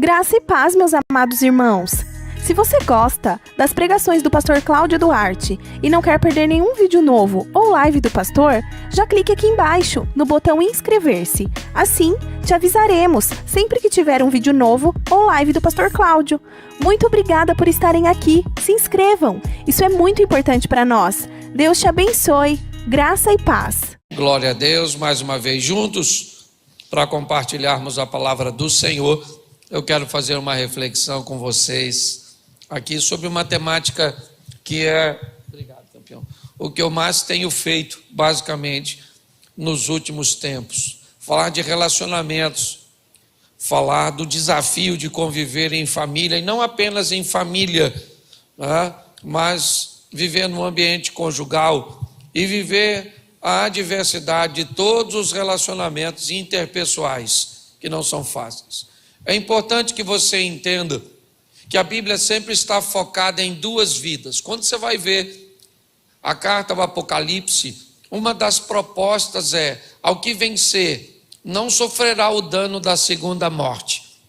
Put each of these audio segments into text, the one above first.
Graça e paz, meus amados irmãos. Se você gosta das pregações do pastor Cláudio Duarte e não quer perder nenhum vídeo novo ou live do pastor, já clique aqui embaixo no botão inscrever-se. Assim, te avisaremos sempre que tiver um vídeo novo ou live do pastor Cláudio. Muito obrigada por estarem aqui. Se inscrevam. Isso é muito importante para nós. Deus te abençoe. Graça e paz. Glória a Deus, mais uma vez juntos, para compartilharmos a palavra do Senhor. Eu quero fazer uma reflexão com vocês aqui sobre uma temática que é, obrigado, campeão, o que eu mais tenho feito, basicamente, nos últimos tempos. Falar de relacionamentos, falar do desafio de conviver em família, e não apenas em família, né, mas viver num ambiente conjugal e viver a diversidade de todos os relacionamentos interpessoais, que não são fáceis. É importante que você entenda que a Bíblia sempre está focada em duas vidas. Quando você vai ver a carta do Apocalipse, uma das propostas é: ao que vencer, não sofrerá o dano da segunda morte.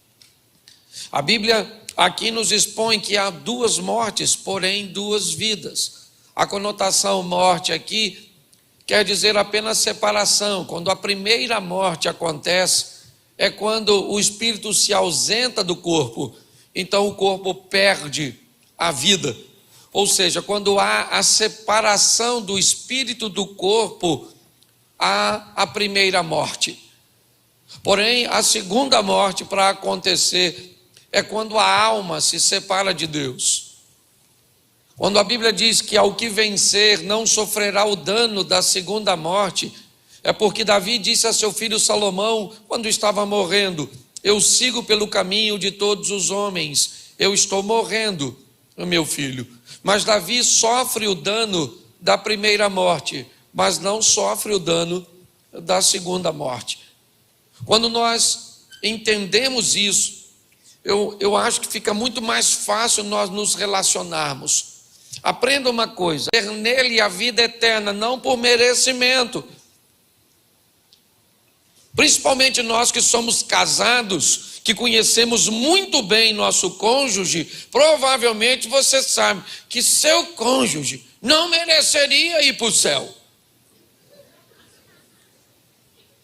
A Bíblia aqui nos expõe que há duas mortes, porém duas vidas. A conotação morte aqui quer dizer apenas separação. Quando a primeira morte acontece, é quando o espírito se ausenta do corpo, então o corpo perde a vida. Ou seja, quando há a separação do espírito do corpo, há a primeira morte. Porém, a segunda morte para acontecer é quando a alma se separa de Deus. Quando a Bíblia diz que ao que vencer não sofrerá o dano da segunda morte, é porque Davi disse a seu filho Salomão, quando estava morrendo: eu sigo pelo caminho de todos os homens, eu estou morrendo, meu filho. Mas Davi sofre o dano da primeira morte, mas não sofre o dano da segunda morte. Quando nós entendemos isso, eu acho que fica muito mais fácil nós nos relacionarmos. Aprenda uma coisa: ter nele a vida eterna, não por merecimento. Principalmente nós que somos casados, que conhecemos muito bem nosso cônjuge, provavelmente você sabe que seu cônjuge não mereceria ir para o céu.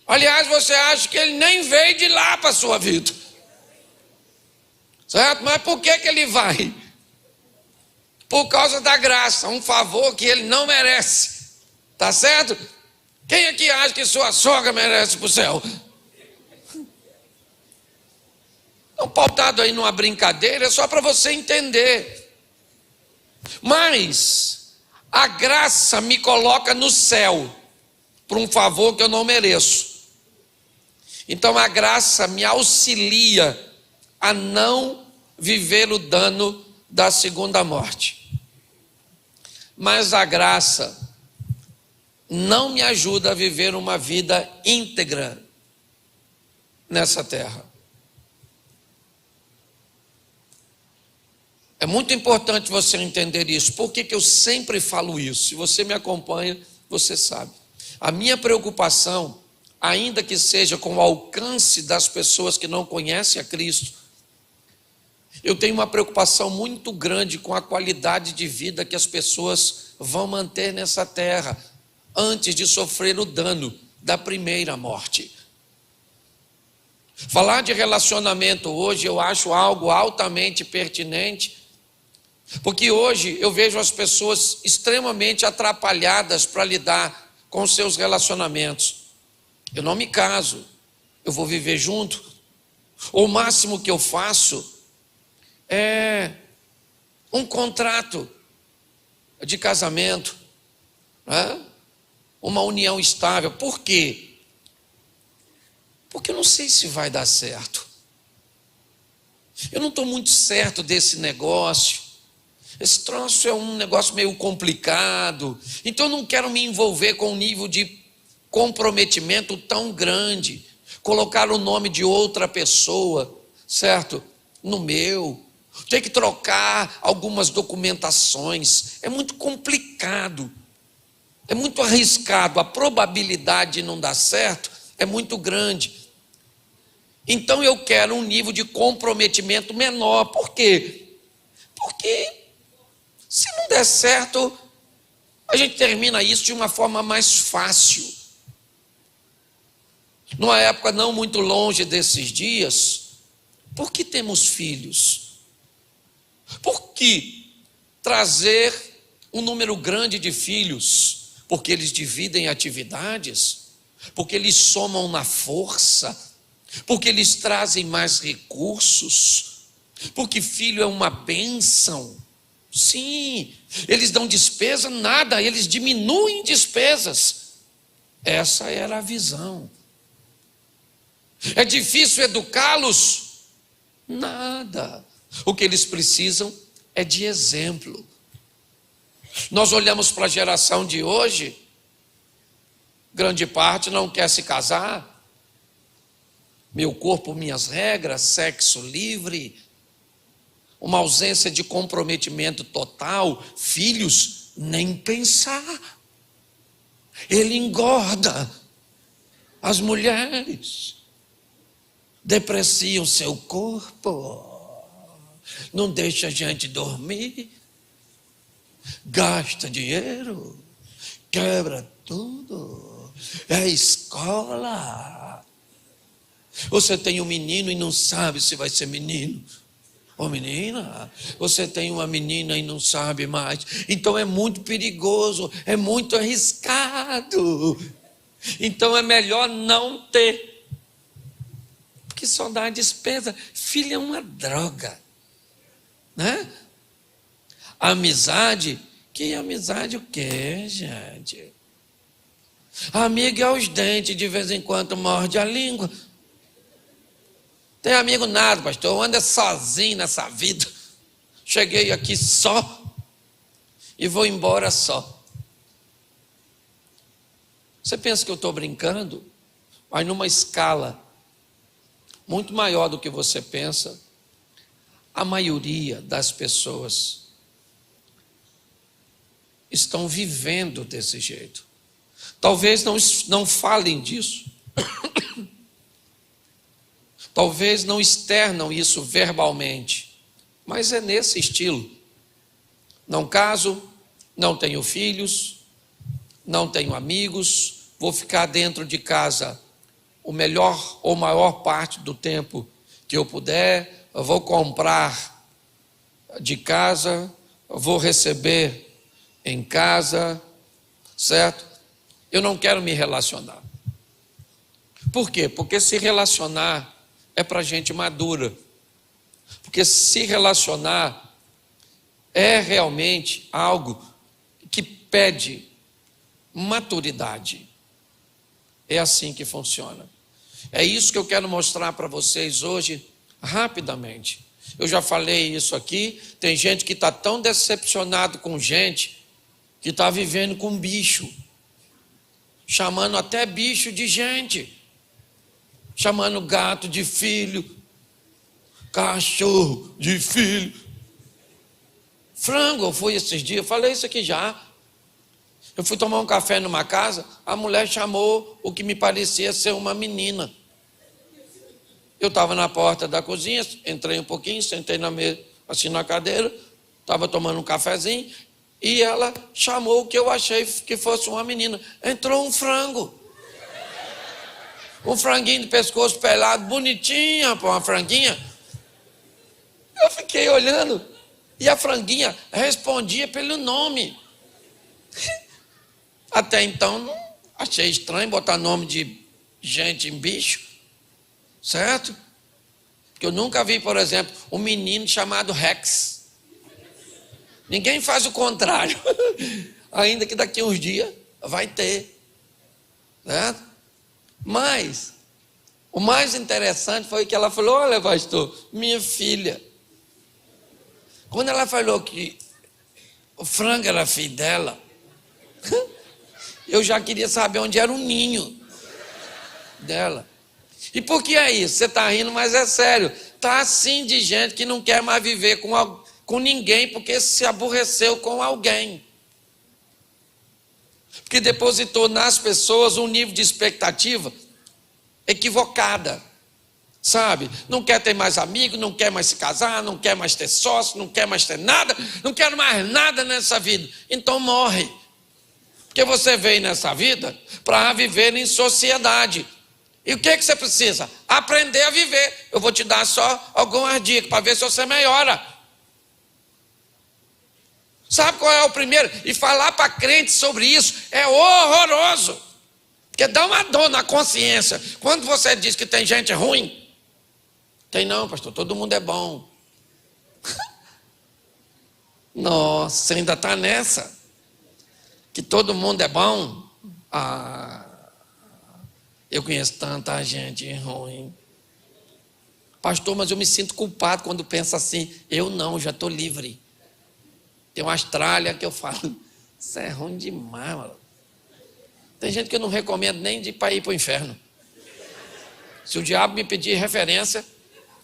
Aliás, você acha que ele nem veio de lá para a sua vida. Certo? Mas por que ele vai? Por causa da graça, um favor que ele não merece. Tá certo? Quem aqui acha que sua sogra merece ir para o céu? Então, pautado aí numa brincadeira, é só para você entender. Mas a graça me coloca no céu por um favor que eu não mereço. Então a graça me auxilia a não viver o dano da segunda morte. Mas a graça não me ajuda a viver uma vida íntegra nessa terra. É muito importante você entender isso. Por que eu sempre falo isso? Se você me acompanha, você sabe. A minha preocupação, ainda que seja com o alcance das pessoas que não conhecem a Cristo, eu tenho uma preocupação muito grande com a qualidade de vida que as pessoas vão manter nessa terra antes de sofrer o dano da primeira morte. Falar de relacionamento hoje eu acho algo altamente pertinente, porque hoje eu vejo as pessoas extremamente atrapalhadas para lidar com seus relacionamentos. Eu não me caso, eu vou viver junto. O máximo que eu faço é um contrato de casamento, né? Uma união estável. Por quê? Porque eu não sei se vai dar certo. Eu não estou muito certo desse negócio. Esse troço é um negócio meio complicado. Então eu não quero me envolver com um nível de comprometimento tão grande. Colocar o nome de outra pessoa, certo? No meu. Ter que trocar algumas documentações. É muito complicado. É muito arriscado, a probabilidade de não dar certo é muito grande. Então eu quero um nível de comprometimento menor. Por quê? Porque se não der certo, a gente termina isso de uma forma mais fácil. Numa época não muito longe desses dias, por que temos filhos? Por que trazer um número grande de filhos? Porque eles dividem atividades, porque eles somam na força, porque eles trazem mais recursos, porque filho é uma bênção. Sim, eles dão despesa, nada, eles diminuem despesas. Essa era a visão. É difícil educá-los? Nada. O que eles precisam é de exemplo. Nós olhamos para a geração de hoje, grande parte não quer se casar. Meu corpo, minhas regras, sexo livre, uma ausência de comprometimento total, filhos, nem pensar. Ele engorda. As mulheres depreciam seu corpo, não deixa a gente dormir, gasta dinheiro, quebra tudo, é escola. Você tem um menino e não sabe se vai ser menino ou menina. Você tem uma menina e não sabe mais. Então é muito perigoso, é muito arriscado. Então é melhor não ter, porque só dá despesa. Filho é uma droga, né? Amizade, que amizade o quê, gente? Amigo é os dentes, de vez em quando morde a língua. Tem amigo nada, pastor, eu ando sozinho nessa vida. Cheguei aqui só e vou embora só. Você pensa que eu estou brincando? Mas numa escala muito maior do que você pensa, a maioria das pessoas estão vivendo desse jeito. Talvez não falem disso. Talvez não externam isso verbalmente, mas é nesse estilo. Não caso, não tenho filhos, não tenho amigos, vou ficar dentro de casa o melhor ou maior parte do tempo que eu puder, eu vou comprar de casa, eu vou receber em casa, certo? Eu não quero me relacionar. Por quê? Porque se relacionar é para gente madura. Porque se relacionar é realmente algo que pede maturidade. É assim que funciona. É isso que eu quero mostrar para vocês hoje, rapidamente. Eu já falei isso aqui. Tem gente que está tão decepcionado com gente que está vivendo com bicho, chamando até bicho de gente, chamando gato de filho, cachorro de filho. Frango, eu fui esses dias, eu falei isso aqui já. Eu fui tomar um café numa casa, a mulher chamou o que me parecia ser uma menina. Eu estava na porta da cozinha, entrei um pouquinho, sentei na mesa, assim na cadeira, estava tomando um cafezinho, e ela chamou o que eu achei que fosse uma menina. Entrou um frango. Um franguinho de pescoço pelado, bonitinha, uma franguinha. Eu fiquei olhando, e a franguinha respondia pelo nome. Até então, não achei estranho botar nome de gente em bicho, certo? Porque eu nunca vi, por exemplo, um menino chamado Rex. Ninguém faz o contrário, ainda que daqui a uns dias vai ter, certo? Mas o mais interessante foi que ela falou: olha, pastor, minha filha. Quando ela falou que o frango era filho dela, eu já queria saber onde era o ninho dela. E por que é isso? Você está rindo, mas é sério. Está assim de gente que não quer mais viver com ninguém porque se aborreceu com alguém. Porque depositou nas pessoas um nível de expectativa equivocada. Sabe? Não quer ter mais amigo, não quer mais se casar, não quer mais ter sócio, não quer mais ter nada, não quer mais nada nessa vida. Então morre. Porque você veio nessa vida para viver em sociedade. E o que você precisa? Aprender a viver. Eu vou te dar só algumas dicas para ver se você melhora. Sabe qual é o primeiro? E falar para crente sobre isso é horroroso. Porque dá uma dor na consciência. Quando você diz que tem gente ruim, tem não, pastor, todo mundo é bom. Nossa, você ainda está nessa? Que todo mundo é bom? Eu conheço tanta gente ruim. Pastor, mas eu me sinto culpado quando penso assim. Eu não, já estou livre. Tem uma Austrália que eu falo, isso é ruim demais, mano. Tem gente que eu não recomendo nem para ir para o inferno. Se o diabo me pedir referência,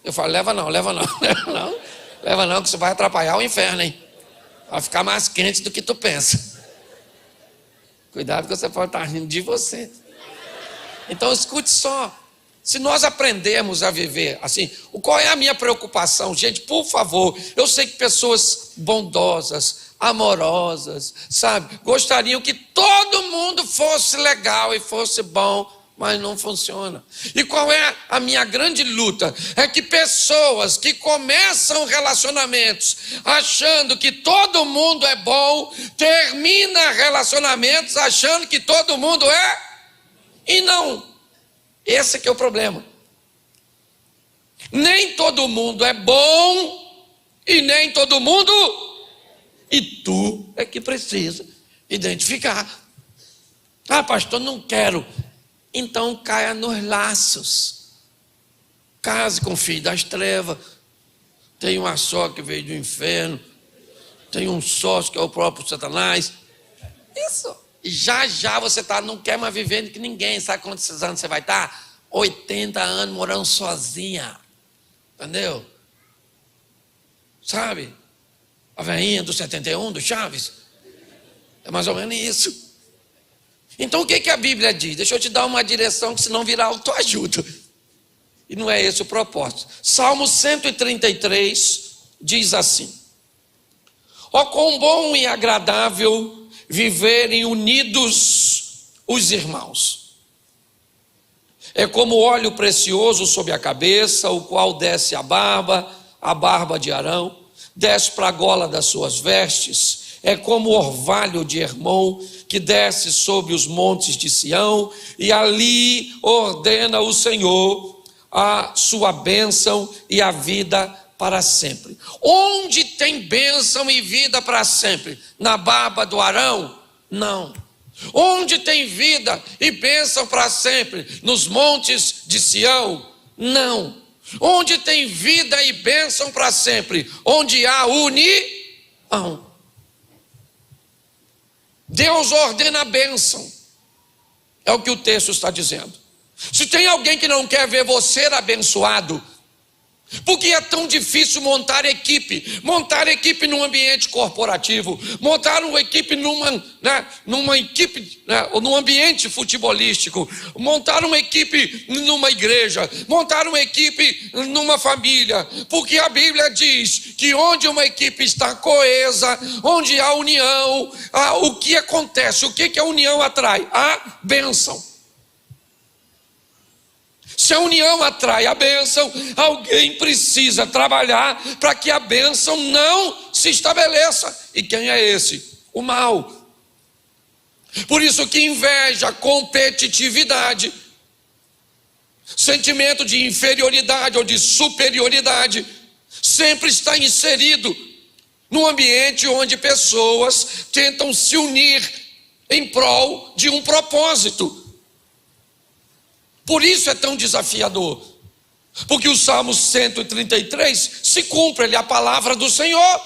eu falo, leva não, que isso vai atrapalhar o inferno, hein? Vai ficar mais quente do que tu pensa. Cuidado que você pode estar rindo de você. Então escute só. Se nós aprendermos a viver assim, qual é a minha preocupação? Gente, por favor, eu sei que pessoas bondosas, amorosas, sabe, gostariam que todo mundo fosse legal e fosse bom, mas não funciona. E qual é a minha grande luta? É que pessoas que começam relacionamentos achando que todo mundo é bom, terminam relacionamentos achando que todo mundo é, e não. Esse que é o problema. Nem todo mundo é bom e nem todo mundo, e tu é que precisa identificar. Pastor, não quero. Então caia nos laços. Case com o filho das trevas. Tem uma só que veio do inferno. Tem um sócio que é o próprio Satanás. Isso. E já você não quer mais viver que ninguém. Sabe quantos anos você vai estar? 80 anos morando sozinha. Entendeu? Sabe? A velhinha do 71, do Chaves. É mais ou menos isso. Então o que a Bíblia diz? Deixa eu te dar uma direção, que senão virá autoajuda. E não é esse o propósito. Salmo 133 diz assim: ó, quão bom e agradável viverem unidos os irmãos. É como óleo precioso sobre a cabeça, o qual desce a barba de Arão, desce para a gola das suas vestes. É como o orvalho de Hermon, que desce sobre os montes de Sião, e ali ordena o Senhor a sua bênção e a vida para sempre. Onde tem bênção e vida para sempre? Na barba do Arão? Não. Onde tem vida e bênção para sempre? Nos montes de Sião? Não. Onde tem vida e bênção para sempre? Onde há união. Deus ordena a bênção. É o que o texto está dizendo. Se tem alguém que não quer ver você abençoado, porque é tão difícil montar equipe num ambiente corporativo, montar uma equipe numa equipe, ou num ambiente futebolístico, montar uma equipe numa igreja, montar uma equipe numa família, porque a Bíblia diz que onde uma equipe está coesa, onde há união, o que acontece? O que a união atrai? A bênção. Se a união atrai a bênção, alguém precisa trabalhar para que a bênção não se estabeleça. E quem é esse? O mal. Por isso que inveja, competitividade, sentimento de inferioridade ou de superioridade sempre está inserido num ambiente onde pessoas tentam se unir em prol de um propósito. Por isso é tão desafiador, porque o Salmo 133 se cumpre, ele é a palavra do Senhor.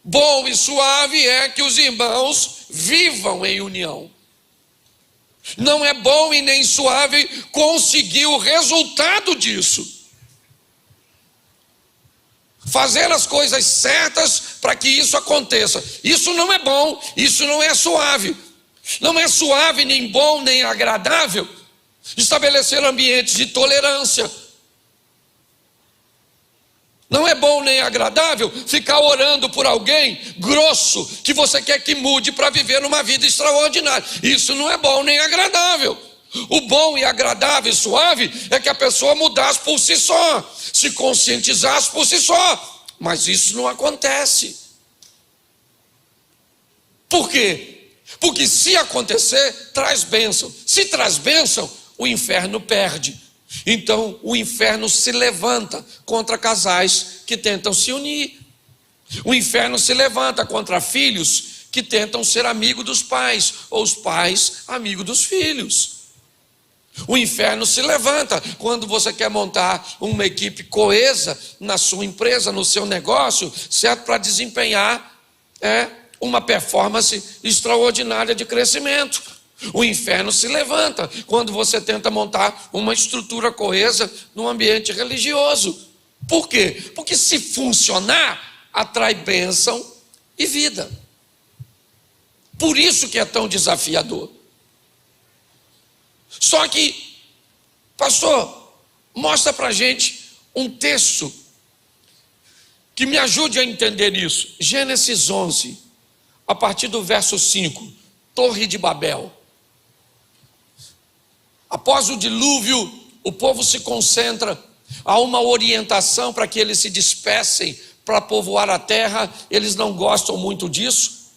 Bom e suave é que os irmãos vivam em união. Não é bom e nem suave conseguir o resultado disso. Fazer as coisas certas para que isso aconteça. Isso não é bom, isso não é suave. Não é suave, nem bom, nem agradável estabelecer ambientes de tolerância. Não é bom nem agradável ficar orando por alguém grosso que você quer que mude para viver uma vida extraordinária. Isso não é bom nem agradável. O bom e agradável e suave é que a pessoa mudasse por si só, se conscientizasse por si só. Mas isso não acontece. Por quê? Porque se acontecer, traz bênção. Se traz bênção, o inferno perde. Então o inferno se levanta contra casais que tentam se unir. O inferno se levanta contra filhos que tentam ser amigos dos pais, ou os pais amigos dos filhos. O inferno se levanta quando você quer montar uma equipe coesa na sua empresa, no seu negócio, certo? Para desempenhar uma performance extraordinária de crescimento. O inferno se levanta quando você tenta montar uma estrutura coesa num ambiente religioso. Por quê? Porque se funcionar, atrai bênção e vida. Por isso que é tão desafiador. Só que, pastor, mostra pra gente um texto que me ajude a entender isso. Gênesis 11, a partir do verso 5, Torre de Babel. Após o dilúvio, o povo se concentra, há uma orientação para que eles se dispersem para povoar a terra. Eles não gostam muito disso,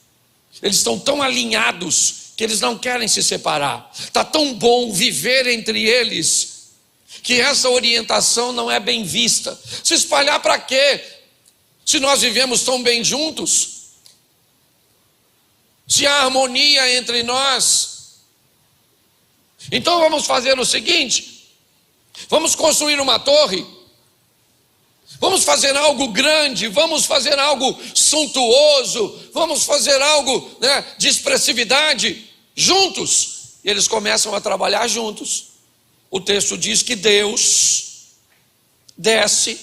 eles estão tão alinhados que eles não querem se separar. Está tão bom viver entre eles, que essa orientação não é bem vista. Se espalhar para quê? Se nós vivemos tão bem juntos, se há harmonia entre nós. Então vamos fazer o seguinte: vamos construir uma torre, vamos fazer algo grande, vamos fazer algo suntuoso, vamos fazer algo de expressividade, juntos. E eles começam a trabalhar juntos. O texto diz que Deus desce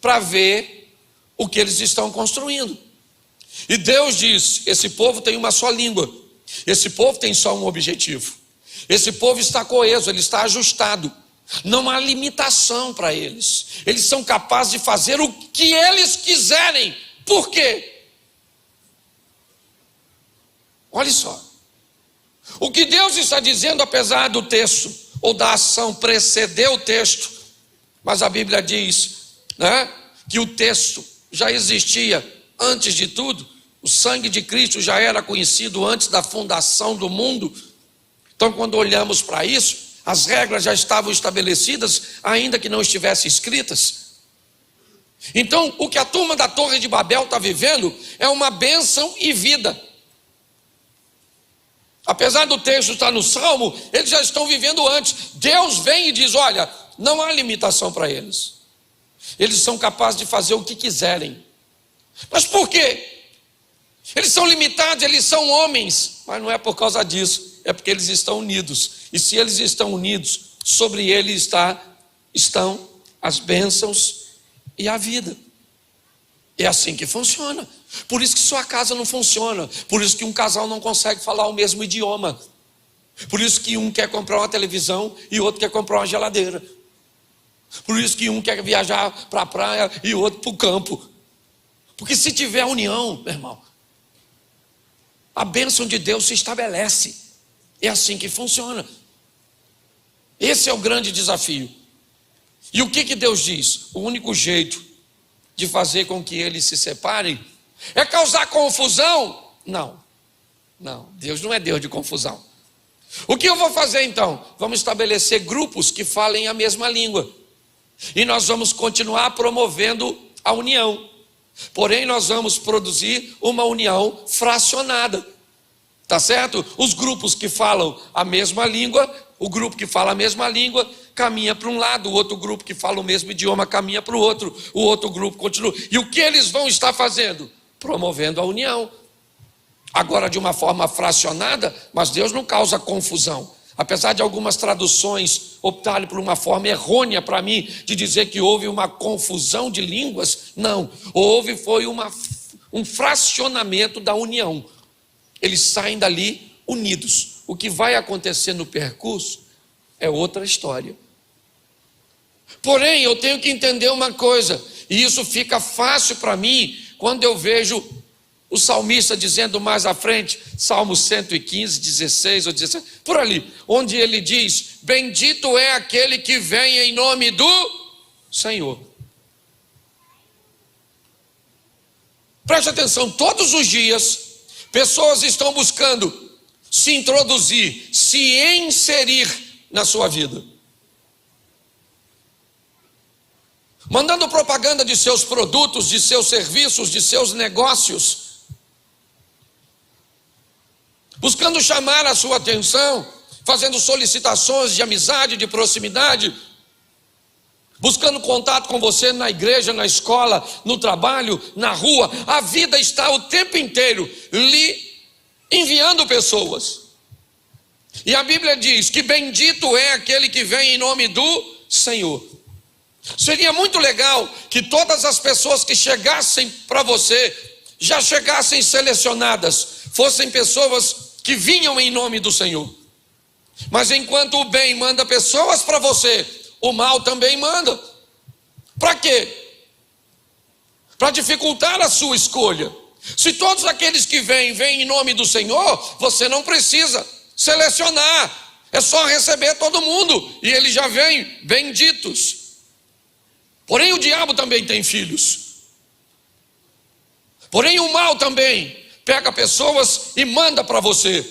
para ver o que eles estão construindo. E Deus diz: esse povo tem uma só língua, esse povo tem só um objetivo, esse povo está coeso, ele está ajustado. Não há limitação para eles. Eles são capazes de fazer o que eles quiserem. Por quê? Olha só. O que Deus está dizendo, apesar do texto ou da ação preceder o texto, mas a Bíblia diz que o texto já existia antes de tudo. O sangue de Cristo já era conhecido antes da fundação do mundo. Então, quando olhamos para isso, as regras já estavam estabelecidas, ainda que não estivessem escritas. Então, o que a turma da Torre de Babel está vivendo é uma bênção e vida. Apesar do texto estar no Salmo, eles já estão vivendo antes. Deus vem e diz: olha, não há limitação para eles. Eles são capazes de fazer o que quiserem. Mas por quê? Eles são limitados, eles são homens. Mas não é por causa disso, é porque eles estão unidos. E se eles estão unidos, sobre eles estão as bênçãos e a vida. É assim que funciona. Por isso que sua casa não funciona. Por isso que um casal não consegue falar o mesmo idioma. Por isso que um quer comprar uma televisão e outro quer comprar uma geladeira. Por isso que um quer viajar para a praia e outro para o campo. Porque se tiver união, meu irmão, a bênção de Deus se estabelece. É assim que funciona. Esse é o grande desafio. E o que Deus diz? O único jeito de fazer com que eles se separem é causar confusão? Não, Deus não é Deus de confusão. O que eu vou fazer então? Vamos estabelecer grupos que falem a mesma língua. E nós vamos continuar promovendo a união. Porém, nós vamos produzir uma união fracionada. Tá certo? Os grupos que falam a mesma língua, o grupo que fala a mesma língua caminha para um lado, o outro grupo que fala o mesmo idioma caminha para o outro grupo continua. E o que eles vão estar fazendo? Promovendo a união. Agora de uma forma fracionada, mas Deus não causa confusão. Apesar de algumas traduções optarem por uma forma errônea para mim, de dizer que houve uma confusão de línguas, não. Foi um fracionamento da união. Eles saem dali unidos. O que vai acontecer no percurso é outra história. Porém, eu tenho que entender uma coisa, e isso fica fácil para mim quando eu vejo o salmista dizendo mais à frente, Salmo 115, 16 ou 17, por ali, onde ele diz: bendito é aquele que vem em nome do Senhor. Preste atenção, todos os dias, pessoas estão buscando se introduzir, se inserir na sua vida, mandando propaganda de seus produtos, de seus serviços, de seus negócios, buscando chamar a sua atenção, fazendo solicitações de amizade, de proximidade, buscando contato com você na igreja, na escola, no trabalho, na rua. A vida está o tempo inteiro lhe enviando pessoas. E a Bíblia diz que bendito é aquele que vem em nome do Senhor. Seria muito legal que todas as pessoas que chegassem para você já chegassem selecionadas, fossem pessoas que vinham em nome do Senhor. Mas enquanto o bem manda pessoas para você, o mal também manda. Para quê? Para dificultar a sua escolha. Se todos aqueles que vêm em nome do Senhor, você não precisa selecionar, é só receber todo mundo, e eles já vêm benditos. Porém o diabo também tem filhos. Porém o mal também pega pessoas e manda para você.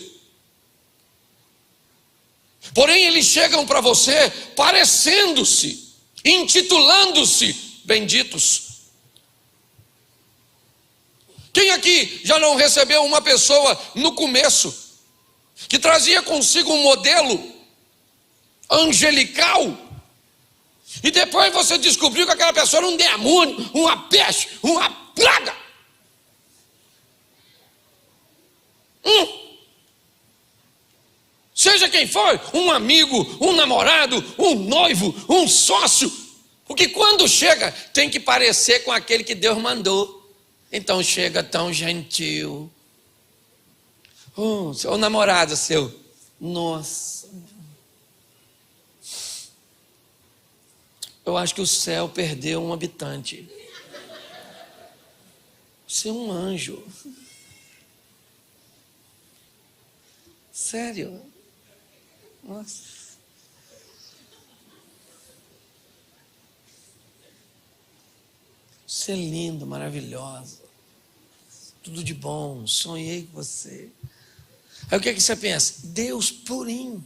Porém eles chegam para você parecendo-se, intitulando-se benditos. Quem aqui já não recebeu uma pessoa no começo que trazia consigo um modelo angelical, e depois você descobriu que aquela pessoa era um demônio, uma peste, uma praga? Seja quem for, um amigo, um namorado, um noivo, um sócio, porque quando chega tem que parecer com aquele que Deus mandou. Então chega tão gentil. O namorado seu, nossa, eu acho que o céu perdeu um habitante. Você é um anjo. Sério? Nossa. Você é lindo, maravilhosa. Tudo de bom, sonhei com você. Aí o que é que você pensa? Deus purinho.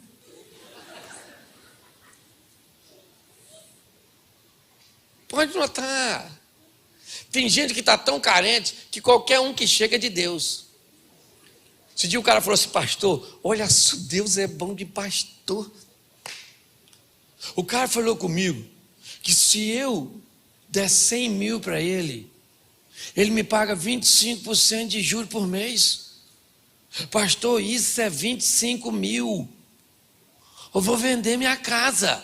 Pode notar. Tem gente que está tão carente que qualquer um que chega é de Deus. Esse dia o cara falou assim: pastor, olha só, Deus é bom de pastor. O cara falou comigo que se eu der 100 mil para ele me paga 25% de juros por mês. Pastor, isso é 25 mil. Eu vou vender minha casa.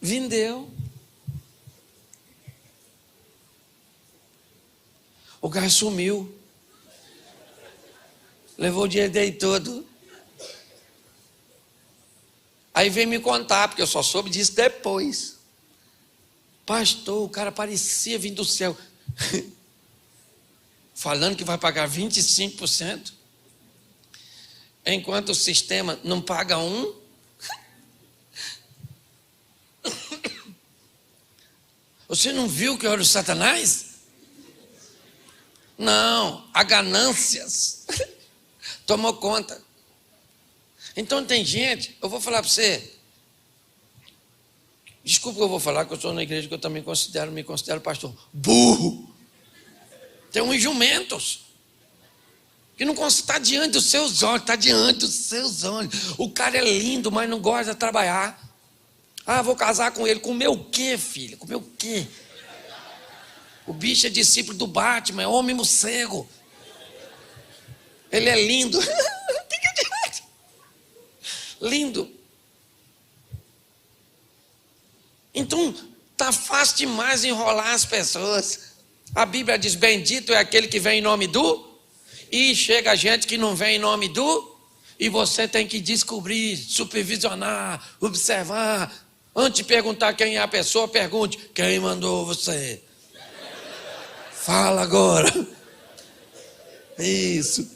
Vendeu. O cara sumiu. Levou o dinheiro dele todo. Aí veio me contar, porque eu só soube disso depois. Pastor, o cara parecia vir do céu. Falando que vai pagar 25%. Enquanto o sistema não paga um. Você não viu que era o Satanás? Não, a ganâncias tomou conta. Então tem gente, eu vou falar para você, desculpa que eu vou falar, que eu estou na igreja que eu também me considero pastor, burro. Tem uns jumentos que não está diante dos seus olhos, está diante dos seus olhos. O cara é lindo, mas não gosta de trabalhar. Ah, vou casar com ele. Comer o quê, filho? Comer o quê? O bicho é discípulo do Batman, é homem morcego. Ele é lindo. Lindo. Então, tá fácil demais enrolar as pessoas. A Bíblia diz: bendito é aquele que vem em nome do, e chega gente que não vem em nome do, E você tem que descobrir, supervisionar, observar. Antes de perguntar quem é a pessoa, pergunte: quem mandou você? Fala agora. Isso.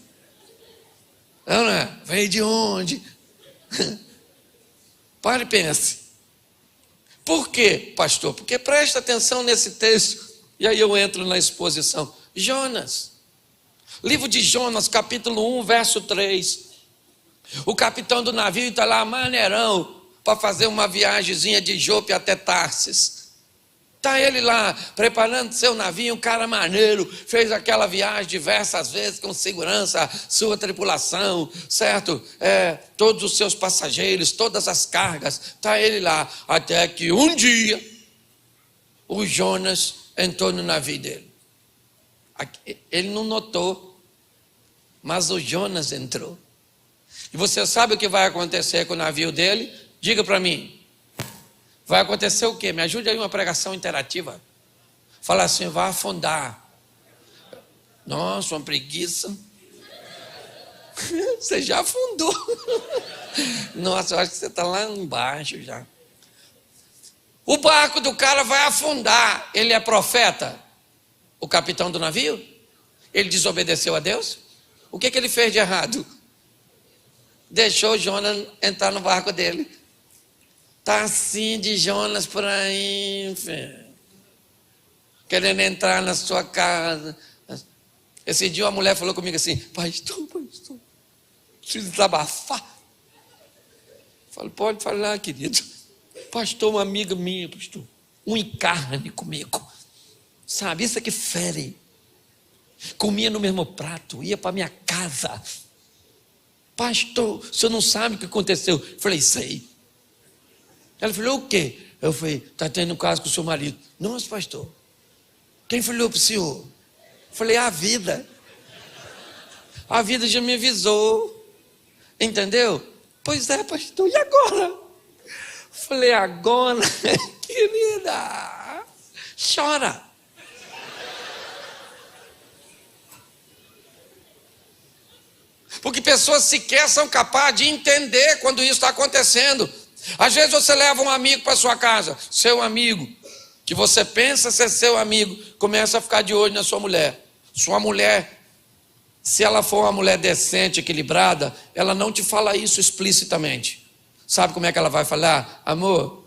Não é? Veio de onde? Pare e pense. Por quê, pastor? Porque presta atenção nesse texto. E aí eu entro na exposição. Jonas. Livro de Jonas, capítulo 1, verso 3. O capitão do navio está lá maneirão para fazer uma viagemzinha de Jope até Tarsis. Está ele lá preparando seu navio, um cara maneiro, fez aquela viagem diversas vezes com segurança, sua tripulação, certo? Todos os seus passageiros, todas as cargas, está ele lá, até que um dia o Jonas entrou no navio dele. Ele não notou, mas o Jonas entrou. E você sabe o que vai acontecer com o navio dele? Diga para mim. Vai acontecer o quê? Me ajude aí uma pregação interativa. Fala assim: vai afundar. Nossa, uma preguiça. Você já afundou. Nossa, eu acho que você está lá embaixo já. O barco do cara vai afundar. Ele é profeta? O capitão do navio? Ele desobedeceu a Deus? O que ele fez de errado? Deixou Jonas entrar no barco dele. Está assim de Jonas por aí, filho. Querendo entrar na sua casa. Esse dia uma mulher falou comigo assim: pastor, preciso desabafar. Eu falo: pode falar, querido. Pastor, uma amiga minha, pastor, um encarne comigo. Sabe, isso aqui fere. Comia no mesmo prato, ia para minha casa. Pastor, o senhor não sabe o que aconteceu? Eu falei: sei. Ela falou: o quê? Eu falei: está tendo um caso com o seu marido. Nossa, pastor, quem falou para o senhor? Eu falei: a vida. A vida já me avisou. Entendeu? Pois é, pastor, e agora? Eu falei: agora, querida, chora. Porque pessoas sequer são capazes de entender quando isso está acontecendo. Às vezes você leva um amigo para sua casa, seu amigo, que você pensa ser seu amigo, começa a ficar de olho na sua mulher. Sua mulher, se ela for uma mulher decente, equilibrada, ela não te fala isso explicitamente. Sabe como é que ela vai falar? Amor,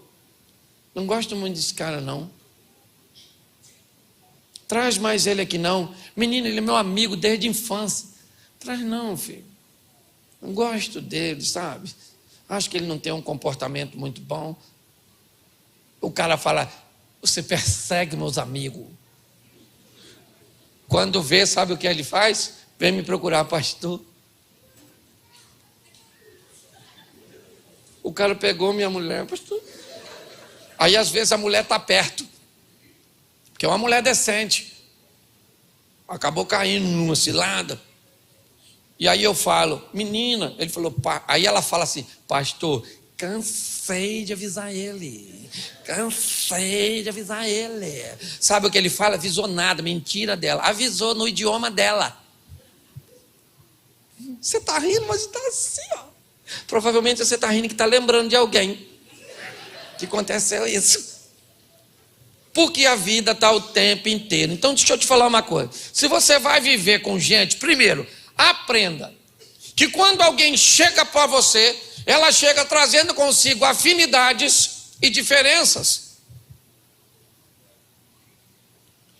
não gosto muito desse cara não. Traz mais ele aqui não. Menino, ele é meu amigo desde a infância. Traz não, filho. Não gosto dele, sabe? Acho que ele não tem um comportamento muito bom. O cara fala: você persegue meus amigos. Quando vê, sabe o que ele faz? Vem me procurar, pastor. O cara pegou minha mulher, pastor. Aí às vezes a mulher está perto, porque é uma mulher decente. Acabou caindo numa cilada. E aí eu falo: menina, ele falou, aí ela fala assim: pastor, cansei de avisar ele. Cansei de avisar ele. Sabe o que ele fala? Avisou nada, mentira dela. Avisou no idioma dela. Você está rindo, mas está assim, ó. Provavelmente você está rindo que está lembrando de alguém que aconteceu isso. Porque a vida está o tempo inteiro. Então deixa eu te falar uma coisa. Se você vai viver com gente, primeiro, aprenda que quando alguém chega para você, ela chega trazendo consigo afinidades e diferenças.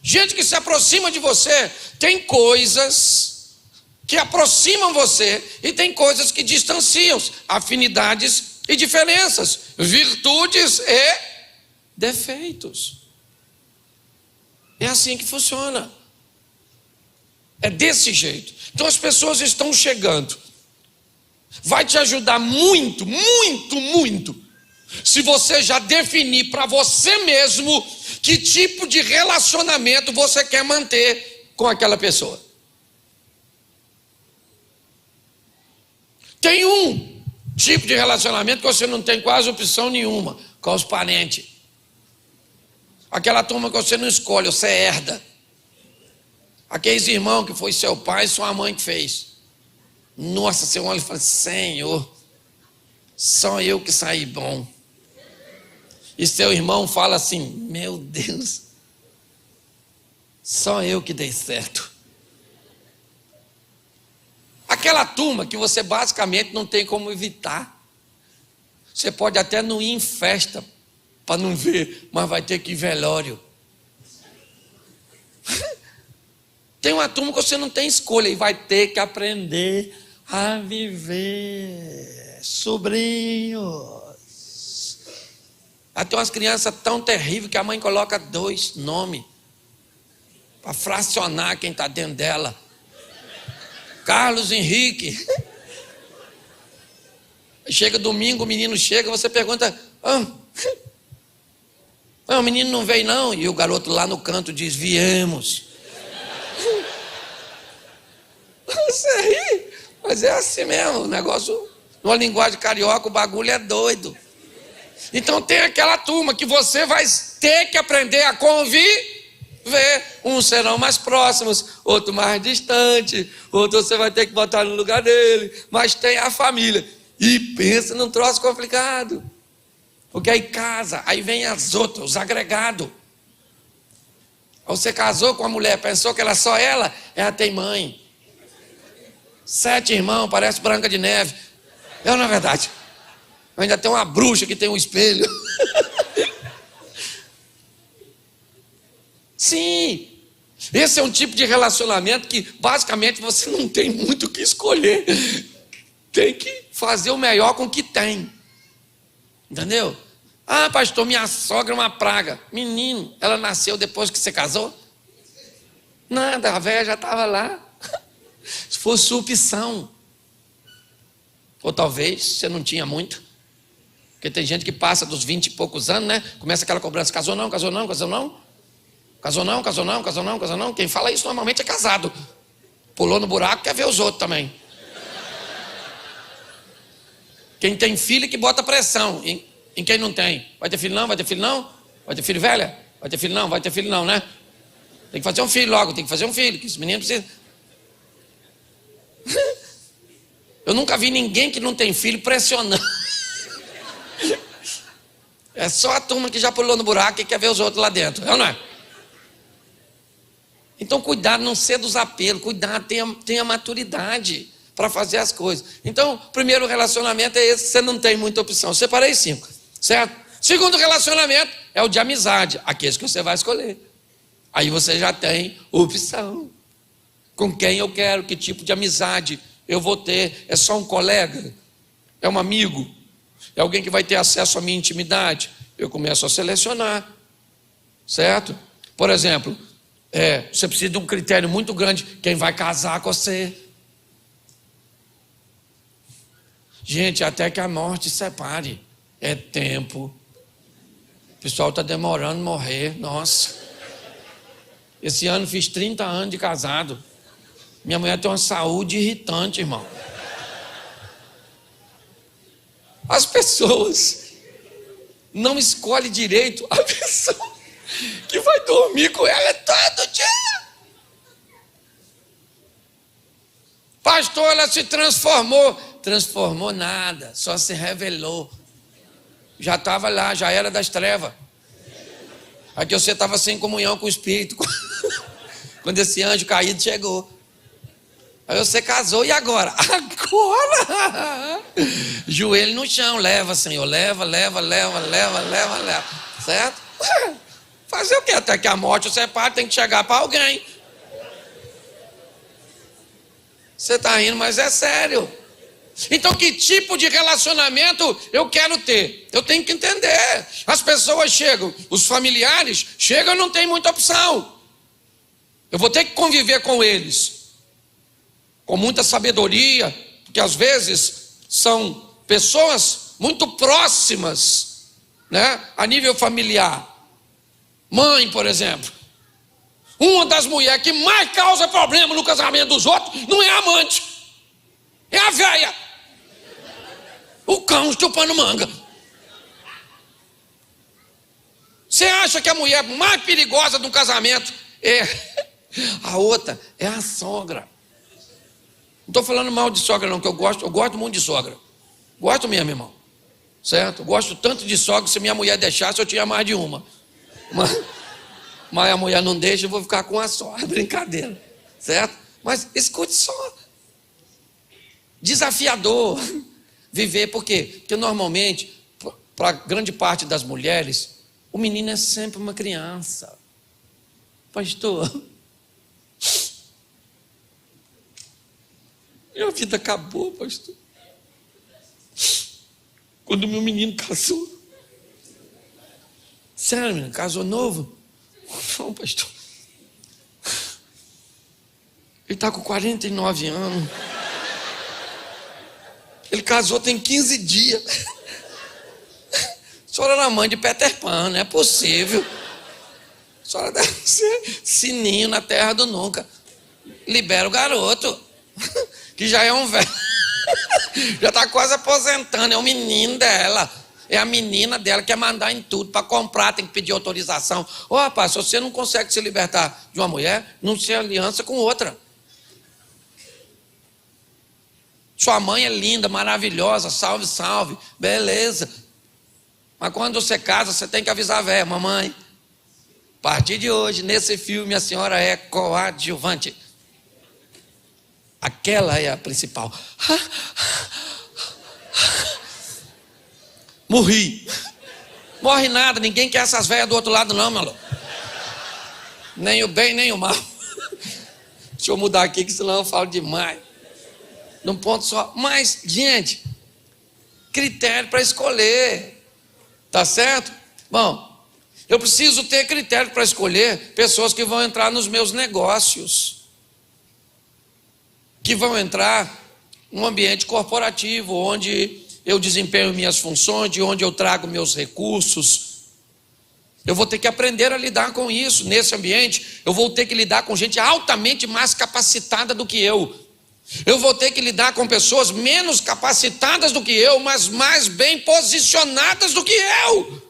Gente que se aproxima de você tem coisas que aproximam você e tem coisas que distanciam, afinidades e diferenças, virtudes e defeitos. É assim que funciona. É desse jeito. Então as pessoas estão chegando. Vai te ajudar muito, muito, muito, se você já definir para você mesmo que tipo de relacionamento você quer manter com aquela pessoa. Tem um tipo de relacionamento que você não tem quase opção nenhuma, com os parentes. Aquela turma que você não escolhe, você herda. Aqueles irmãos que foi seu pai e sua mãe que fez. Nossa, você olha e fala, Senhor, só eu que saí bom. E seu irmão fala assim, meu Deus, só eu que dei certo. Aquela turma que você basicamente não tem como evitar. Você pode até não ir em festa para não ver, mas vai ter que ir velório. Tem uma turma que você não tem escolha e vai ter que aprender a viver. Sobrinhos. Até umas crianças tão terríveis que a mãe coloca 2 nomes para fracionar quem está dentro dela. Carlos Henrique. Chega domingo, o menino chega, você pergunta, o menino não veio não? E o garoto lá no canto diz, viemos. Você ri, mas é assim mesmo, o negócio, numa linguagem carioca, o bagulho é doido. Então tem aquela turma que você vai ter que aprender a conviver. Uns serão mais próximos, outro mais distante, outro você vai ter que botar no lugar dele, mas tem a família. E pensa num troço complicado. Porque aí casa, aí vem as outras, os agregados. Você casou com a mulher, pensou que era só ela, ela tem mãe. 7 irmãos, parece Branca de Neve. Eu, na verdade, ainda tem uma bruxa que tem um espelho. Sim, esse é um tipo de relacionamento que basicamente você não tem muito o que escolher. Tem que fazer o melhor com o que tem. Entendeu? Ah, pastor, minha sogra é uma praga. Menino, ela nasceu depois que você casou? Nada, a velha já estava lá. Se fosse sua opção. Ou talvez você não tinha muito. Porque tem gente que passa dos 20 e poucos anos, né? Começa aquela cobrança, casou não, casou não, casou não. Casou não, casou não, casou não, casou não. Quem fala isso normalmente é casado. Pulou no buraco, quer ver os outros também. Quem tem filho que bota pressão em quem não tem. Vai ter filho não, vai ter filho não? Vai ter filho velha? Vai ter filho não, vai ter filho não, né? Tem que fazer um filho logo, tem que fazer um filho, que esse menino precisa. Eu nunca vi ninguém que não tem filho pressionando. É só a turma que já pulou no buraco e quer ver os outros lá dentro, é ou não é? Então cuidado, não ser dos apelos, cuidado, tenha maturidade para fazer as coisas. Então, o primeiro relacionamento é esse, você não tem muita opção. Separei 5, certo? Segundo relacionamento é o de amizade, aqueles que você vai escolher. Aí você já tem opção. Com quem eu quero, que tipo de amizade eu vou ter. É só um colega? É um amigo? É alguém que vai ter acesso à minha intimidade? Eu começo a selecionar, certo? Por exemplo, você precisa de um critério muito grande, quem vai casar com você. Gente, até que a morte separe, é tempo. O pessoal está demorando a morrer, nossa. Esse ano fiz 30 anos de casado. Minha mulher tem uma saúde irritante, irmão. As pessoas não escolhem direito a pessoa que vai dormir com ela todo dia. Pastor, ela se transformou. Transformou nada, só se revelou. Já estava lá, já era das trevas. Aqui você estava sem comunhão com o Espírito. Quando esse anjo caído chegou. Aí você casou, e agora? Agora! Joelho no chão, leva, Senhor, leva. Certo? Fazer o quê? Até que a morte o separe, tem que chegar para alguém. Você está rindo, mas é sério. Então, que tipo de relacionamento eu quero ter? Eu tenho que entender. As pessoas chegam, os familiares chegam e não tem muita opção. Eu vou ter que conviver com eles, com muita sabedoria, porque às vezes são pessoas muito próximas, né, a nível familiar. Mãe, por exemplo. Uma das mulheres que mais causa problema no casamento dos outros não é a amante, é a velha. O cão chupando manga. Você acha que a mulher mais perigosa do casamento é a outra? É a sogra. Não estou falando mal de sogra não, que eu gosto muito de sogra. Gosto mesmo, irmão. Certo? Eu gosto tanto de sogra, se minha mulher deixasse, eu tinha mais de uma. Mas a mulher não deixa, eu vou ficar com a só. É brincadeira. Certo? Mas escute só. Desafiador viver, por quê? Porque normalmente, para grande parte das mulheres, o menino é sempre uma criança. Pastor, minha vida acabou, pastor. Quando meu menino casou. Sério, menino, casou novo? Não, pastor. Ele está com 49 anos. Ele casou tem 15 dias. A senhora era mãe de Peter Pan, não é possível. A senhora deve ser sininho na terra do nunca. Libera o garoto, que já é um velho. Já está quase aposentando, é o menino dela. É a menina dela que quer mandar em tudo. Para comprar tem que pedir autorização. Ô rapaz, se você não consegue se libertar de uma mulher, não se aliança com outra. Sua mãe é linda, maravilhosa, salve, salve, beleza. Mas quando você casa, você tem que avisar a velha: mamãe, a partir de hoje, nesse filme, a senhora é coadjuvante. Aquela é a principal. Morri. Morre nada, ninguém quer essas velhas do outro lado não, meu louco. Nem o bem, nem o mal. Deixa eu mudar aqui, que senão eu falo demais. Num ponto só. Mas, gente, critério para escolher. Tá certo? Bom, eu preciso ter critério para escolher pessoas que vão entrar nos meus negócios, que vão entrar num ambiente corporativo, onde eu desempenho minhas funções, de onde eu trago meus recursos. Eu vou ter que aprender a lidar com isso. Nesse ambiente, eu vou ter que lidar com gente altamente mais capacitada do que eu. Eu vou ter que lidar com pessoas menos capacitadas do que eu, mas mais bem posicionadas do que eu.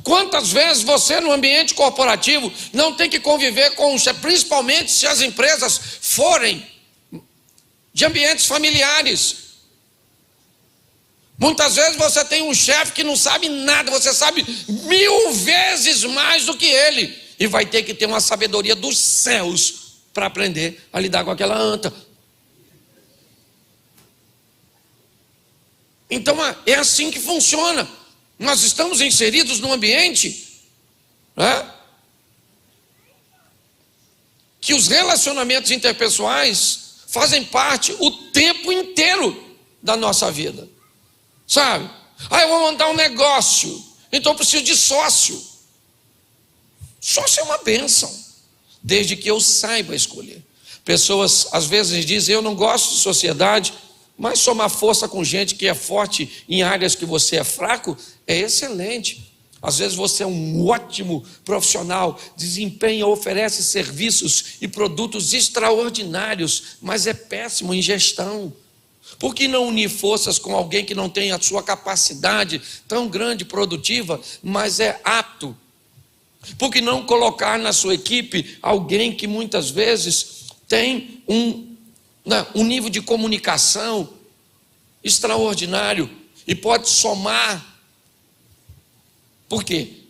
Quantas vezes você no ambiente corporativo não tem que conviver com, principalmente se as empresas forem de ambientes familiares. Muitas vezes você tem um chefe que não sabe nada, você sabe 1000 vezes mais do que ele, e vai ter que ter uma sabedoria dos céus para aprender a lidar com aquela anta. Então é assim que funciona. Nós estamos inseridos num ambiente, né, que os relacionamentos interpessoais fazem parte o tempo inteiro da nossa vida. Sabe? Eu vou montar um negócio, então eu preciso de sócio. Sócio é uma bênção, desde que eu saiba escolher. Pessoas às vezes dizem: eu não gosto de sociedade, mas somar força com gente que é forte em áreas que você é fraco é excelente. Às vezes você é um ótimo profissional, desempenha, oferece serviços e produtos extraordinários, mas é péssimo em gestão. Por que não unir forças com alguém que não tem a sua capacidade tão grande, produtiva, mas é apto? Por que não colocar na sua equipe alguém que muitas vezes tem um nível de comunicação extraordinário e pode somar? Por quê?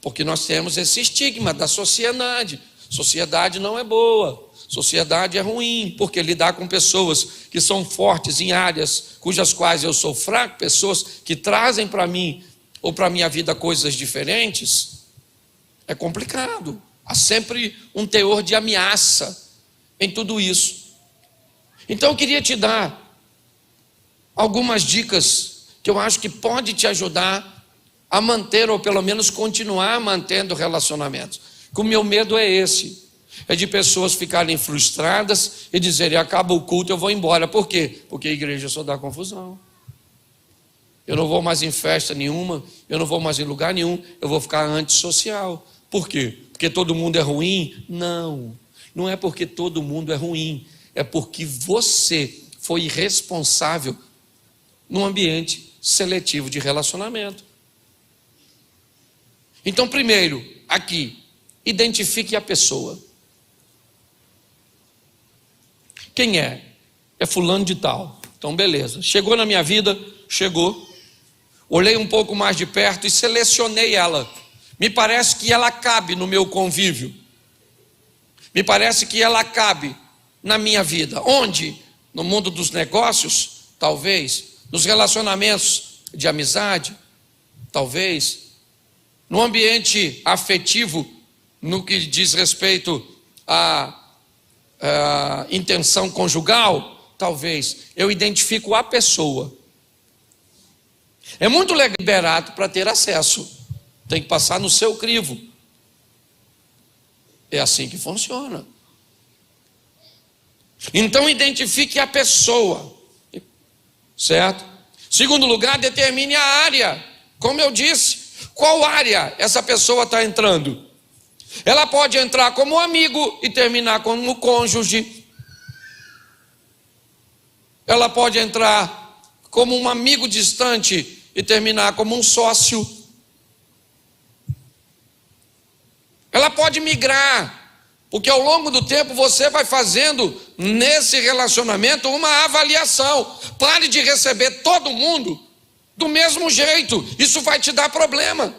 Porque nós temos esse estigma da sociedade. Sociedade não é boa, sociedade é ruim, porque lidar com pessoas que são fortes em áreas cujas quais eu sou fraco, pessoas que trazem para mim ou para a minha vida coisas diferentes, é complicado. Há sempre um teor de ameaça em tudo isso. Então eu queria te dar algumas dicas que eu acho que pode te ajudar a manter, ou pelo menos continuar mantendo relacionamentos. O meu medo é esse, é de pessoas ficarem frustradas e dizerem: acaba o culto, eu vou embora. Por quê? Porque a igreja só dá confusão. Eu não vou mais em festa nenhuma, eu não vou mais em lugar nenhum, eu vou ficar antissocial. Por quê? Porque todo mundo é ruim? Não, não é porque todo mundo é ruim, é porque você foi irresponsável num ambiente seletivo de relacionamento. Então, primeiro, aqui, identifique a pessoa. Quem é? É fulano de tal. Então beleza, chegou na minha vida, chegou. Olhei um pouco mais de perto e selecionei ela. Me parece que ela cabe no meu convívio. Me parece que ela cabe na minha vida. Onde? No mundo dos negócios, talvez. Nos relacionamentos de amizade, talvez. No ambiente afetivo, no que diz respeito à intenção conjugal, talvez. Eu identifico a pessoa. É muito liberado para ter acesso. Tem que passar no seu crivo. É assim que funciona. Então identifique a pessoa, certo? Segundo lugar, determine a área. Como eu disse, qual área essa pessoa está entrando? Ela pode entrar como amigo e terminar como cônjuge. Ela pode entrar como um amigo distante e terminar como um sócio. Ela pode migrar, porque ao longo do tempo você vai fazendo nesse relacionamento uma avaliação. Pare de receber todo mundo do mesmo jeito, isso vai te dar problema.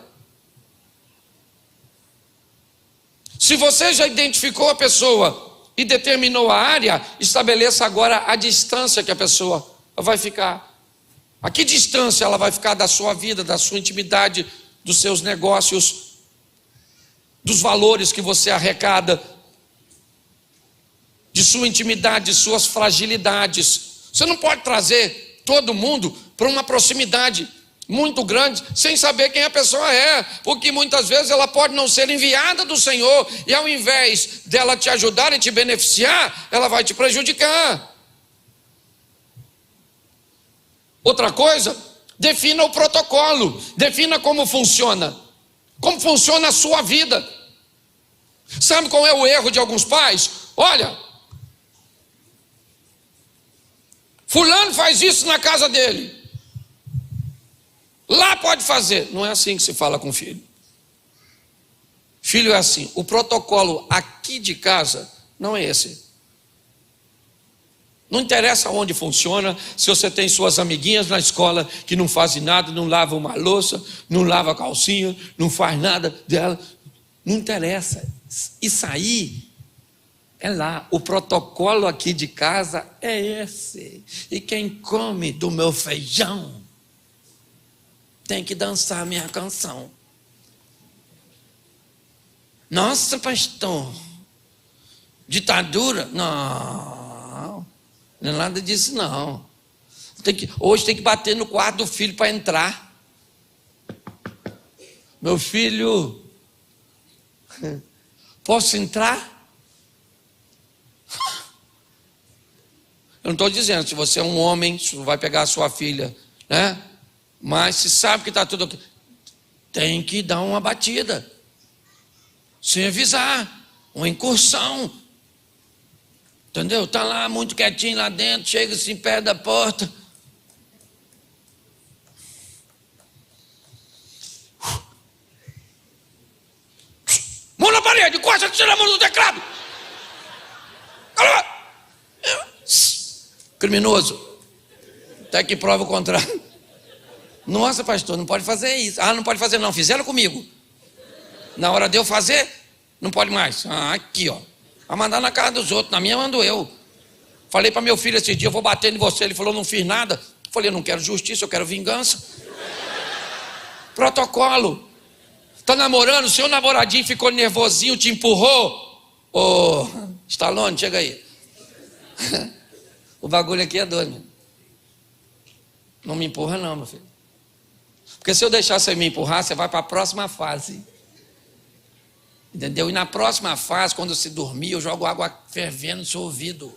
Se você já identificou a pessoa e determinou a área, estabeleça agora a distância que a pessoa vai ficar. A que distância ela vai ficar da sua vida, da sua intimidade, dos seus negócios, dos valores que você arrecada, de sua intimidade, de suas fragilidades. Você não pode trazer todo mundo para uma proximidade muito grande, sem saber quem a pessoa é, porque muitas vezes ela pode não ser enviada do Senhor, e ao invés dela te ajudar e te beneficiar, ela vai te prejudicar. Outra coisa, defina o protocolo, defina como funciona a sua vida. Sabe qual é o erro de alguns pais? Olha, fulano faz isso na casa dele, lá pode fazer. Não é assim que se fala com filho. Filho é assim, o protocolo aqui de casa não é esse. Não interessa onde funciona, se você tem suas amiguinhas na escola que não fazem nada, não lavam uma louça, não lava a calcinha, não faz nada dela, não interessa. Isso aí é lá, o protocolo aqui de casa é esse. E quem come do meu feijão tem que dançar a minha canção. Nossa, pastor, ditadura? Não é nada disso não. Hoje tem que bater no quarto do filho para entrar. Meu filho, posso entrar? Eu não estou dizendo, se você é um homem, você vai pegar a sua filha, né? Mas se sabe que está tudo aqui, tem que dar uma batida, sem avisar, uma incursão. Entendeu? Está lá muito quietinho lá dentro, chega assim perto da porta. Mão na parede, encosta, tira a mão do teclado. Criminoso. Até que prova o contrário. Nossa, pastor, não pode fazer isso. Ah, não pode fazer não, fizeram comigo. Na hora de eu fazer, não pode mais. Ah, aqui ó. Vai mandar na casa dos outros, na minha mando eu. Falei para meu filho esse dia, eu vou bater em você. Ele falou, não fiz nada. Falei, eu não quero justiça, eu quero vingança. Protocolo. Tá namorando, seu namoradinho ficou nervosinho, te empurrou. Ô, Stallone, chega aí. O bagulho aqui é doido. Não me empurra não, meu filho. Porque se eu deixar você me empurrar, você vai para a próxima fase. Entendeu? E na próxima fase, quando você dormir, eu jogo água fervendo no seu ouvido.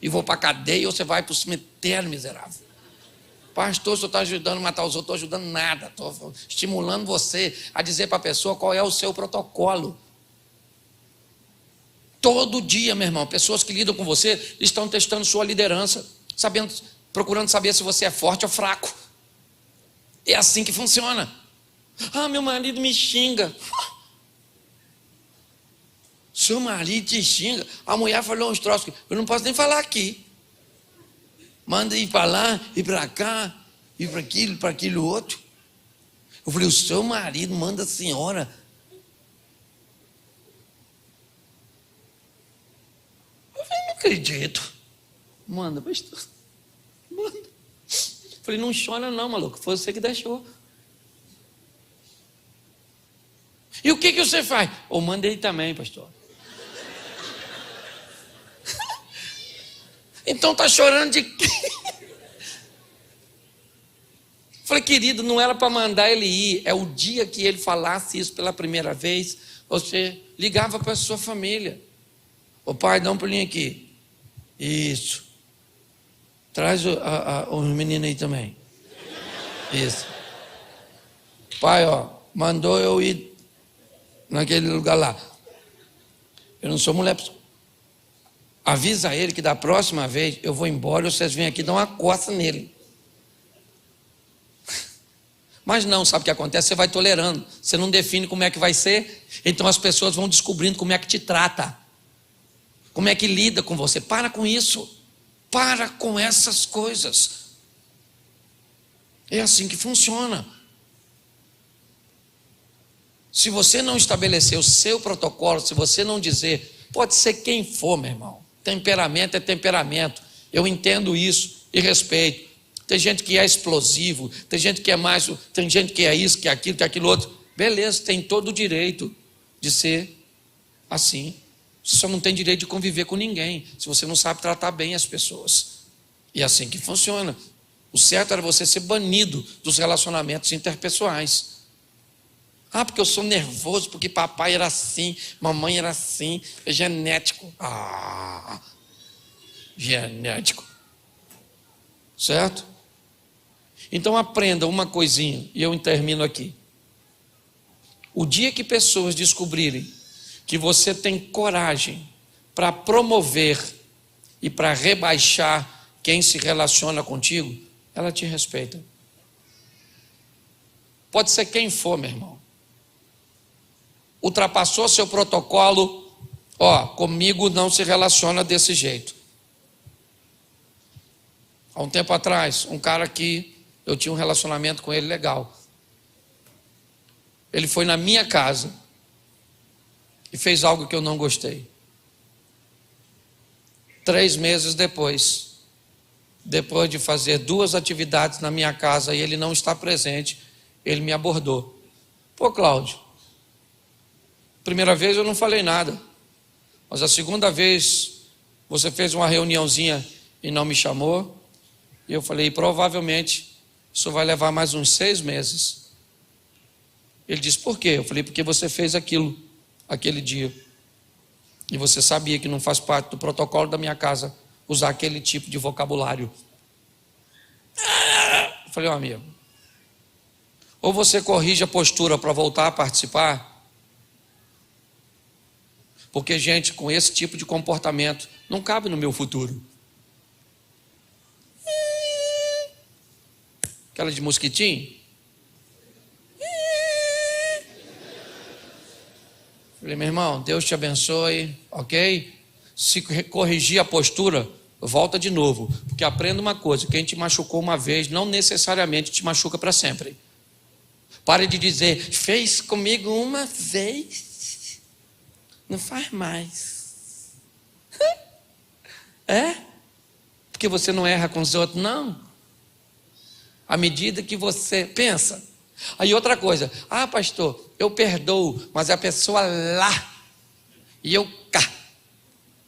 E vou para a cadeia ou você vai para o cemitério, miserável. Pastor, o senhor está ajudando a matar os outros, estou ajudando nada. Estou estimulando você a dizer para a pessoa qual é o seu protocolo. Todo dia, meu irmão, pessoas que lidam com você estão testando sua liderança, procurando saber se você é forte ou fraco. É assim que funciona. Ah, meu marido me xinga. seu marido te xinga. A mulher falou uns troços que eu não posso nem falar aqui. Manda ir para lá, ir para cá, ir para aquilo outro. Eu falei, o seu marido manda a senhora. Eu falei, não acredito. Manda, pastor. Manda. Eu falei, não chora não, maluco. Foi você que deixou. E o que você faz? Eu mandei também, pastor. Então tá chorando de quê? Falei, querido, não era para mandar ele ir. É o dia que ele falasse isso pela primeira vez, você ligava para a sua família. Ô pai, dá um pulinho aqui. Isso. Traz os meninos aí também. Isso. Pai, ó, mandou eu ir naquele lugar lá. Eu não sou mulher. Avisa ele que da próxima vez eu vou embora e vocês vêm aqui dar uma coça nele. Mas não, sabe o que acontece? Você vai tolerando. Você não define como é que vai ser. Então as pessoas vão descobrindo como é que te trata. Como é que lida com você. Para com isso. Para com essas coisas. É assim que funciona. Se você não estabelecer o seu protocolo, se você não dizer, pode ser quem for, meu irmão. Temperamento é temperamento. Eu entendo isso e respeito. Tem gente que é explosivo, tem gente que é mais, tem gente que é isso, que é aquilo outro. Beleza, tem todo o direito de ser assim. Você só não tem direito de conviver com ninguém, se você não sabe tratar bem as pessoas. E é assim que funciona. O certo era você ser banido dos relacionamentos interpessoais. Ah, porque eu sou nervoso, porque papai era assim, mamãe era assim, é genético. Ah, genético. Certo? Então aprenda uma coisinha, e eu termino aqui. O dia que pessoas descobrirem que você tem coragem para promover e para rebaixar quem se relaciona contigo, ela te respeita. Pode ser quem for, meu irmão. Ultrapassou seu protocolo, comigo não se relaciona desse jeito. Há um tempo atrás, um cara que eu tinha um relacionamento com ele legal. Ele foi na minha casa e fez algo que eu não gostei. 3 meses depois de fazer 2 atividades na minha casa e ele não estar presente, ele me abordou. Pô, Cláudio, primeira vez eu não falei nada, mas a segunda vez você fez uma reuniãozinha e não me chamou, e eu falei, provavelmente isso vai levar mais uns 6 meses. Ele disse, por quê? Eu falei, porque você fez aquele dia, e você sabia que não faz parte do protocolo da minha casa usar aquele tipo de vocabulário. Eu falei, amigo, ou você corrige a postura para voltar a participar, porque gente com esse tipo de comportamento não cabe no meu futuro. Aquela de mosquitinho. Falei, meu irmão, Deus te abençoe, ok? Se corrigir a postura, volta de novo. Porque aprenda uma coisa, quem te machucou uma vez, não necessariamente te machuca para sempre. Pare de dizer, fez comigo uma vez, não faz mais. É? Porque você não erra com os outros, não. À medida que você pensa. Aí outra coisa, pastor, eu perdoo, mas a pessoa lá e eu cá.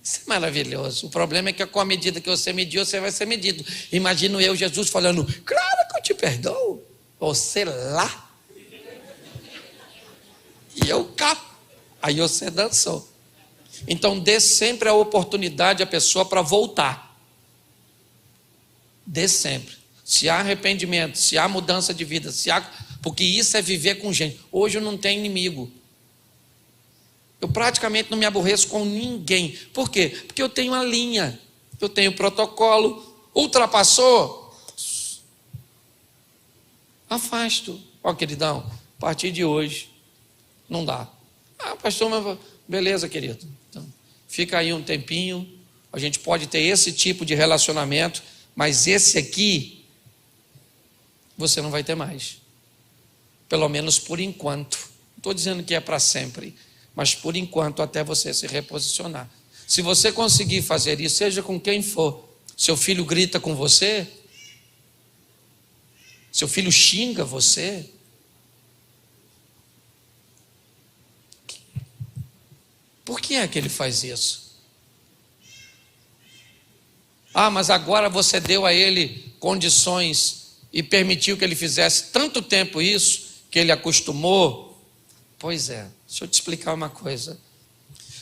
Isso é maravilhoso. O problema é que com a medida que você mediu, você vai ser medido. Imagino eu, Jesus, falando, claro que eu te perdoo. Você lá e eu cá. Aí você dançou. Então dê sempre a oportunidade à pessoa para voltar. Dê sempre. Se há arrependimento, se há mudança de vida, porque isso é viver com gente. Hoje eu não tenho inimigo. Eu praticamente não me aborreço com ninguém. Por quê? Porque eu tenho a linha, eu tenho protocolo. Ultrapassou, afasto. Queridão, a partir de hoje não dá. Pastor, mas beleza, querido. fica aí um tempinho, a gente pode ter esse tipo de relacionamento, mas esse aqui, você não vai ter mais. Pelo menos por enquanto. Não estou dizendo que é para sempre, mas por enquanto até você se reposicionar. Se você conseguir fazer isso, seja com quem for, seu filho grita com você, seu filho xinga você, por que é que ele faz isso? Ah, mas agora você deu a ele condições e permitiu que ele fizesse tanto tempo isso, que ele acostumou. Pois é, deixa eu te explicar uma coisa.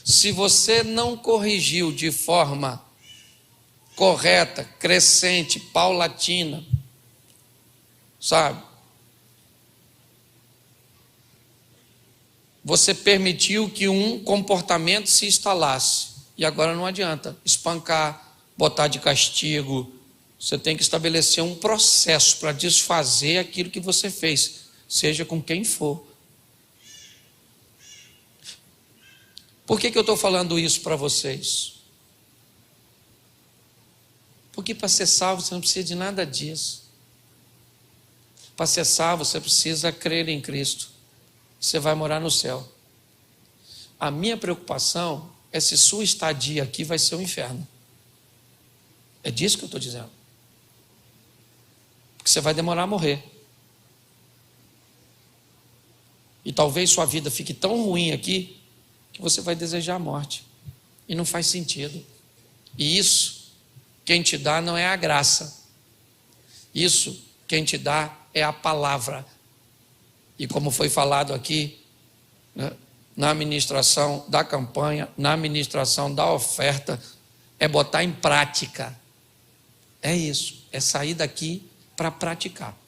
Se você não corrigiu de forma correta, crescente, paulatina, sabe? Você permitiu que um comportamento se instalasse. E agora não adianta espancar, botar de castigo. Você tem que estabelecer um processo para desfazer aquilo que você fez, seja com quem for. Por que eu estou falando isso para vocês? Porque para ser salvo você não precisa de nada disso. Para ser salvo você precisa crer em Cristo. Você vai morar no céu. A minha preocupação é se sua estadia aqui vai ser um inferno. É disso que eu estou dizendo. Porque você vai demorar a morrer. E talvez sua vida fique tão ruim aqui que você vai desejar a morte. E não faz sentido. E isso, quem te dá não é a graça. Isso, quem te dá é a palavra. E como foi falado aqui, né, na administração da campanha, na administração da oferta, é botar em prática. É isso, é sair daqui para praticar.